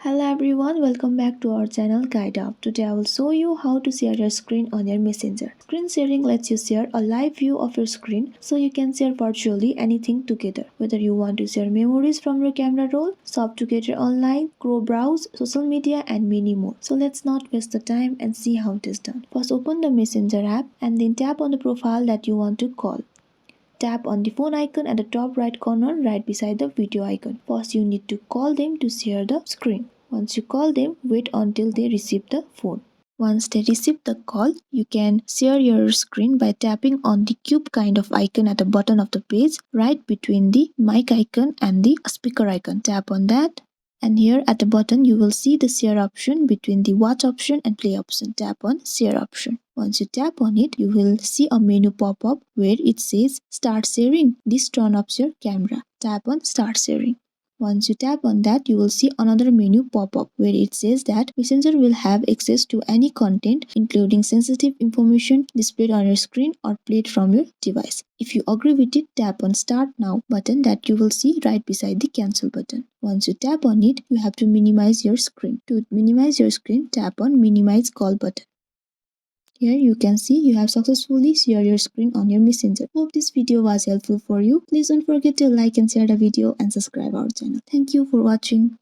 Hello everyone, welcome back to our channel Guide Up. Today I will show you how to share your screen on your Messenger. Screen sharing lets you share a live view of your screen so you can share virtually anything together. Whether you want to share memories from your camera roll, shop together online, browse, social media and many more. So let's not waste the time and see how it is done. First open the Messenger app and then tap on the profile that you want to call. Tap on the phone icon at the top right corner right beside the video icon. First you need to call them to share the screen. Once you call them, wait until they receive the phone. Once they receive the call, you can share your screen by tapping on the cube kind of icon at the bottom of the page right between the mic icon and the speaker icon. Tap on that. And here at the bottom, you will see the share option between the watch option and play option. Tap on share option. Once you tap on it, you will see a menu pop up where it says start sharing. This turn off your camera. Tap on start sharing. Once you tap on that, you will see another menu pop up where it says that Messenger will have access to any content, including sensitive information displayed on your screen or played from your device. If you agree with it, tap on Start Now button that you will see right beside the Cancel button. Once you tap on it, you have to minimize your screen. To minimize your screen, tap on Minimize Call button. Here you can see you have successfully shared your screen on your Messenger. Hope this video was helpful for you. Please don't forget to like and share the video and subscribe our channel. Thank you for watching.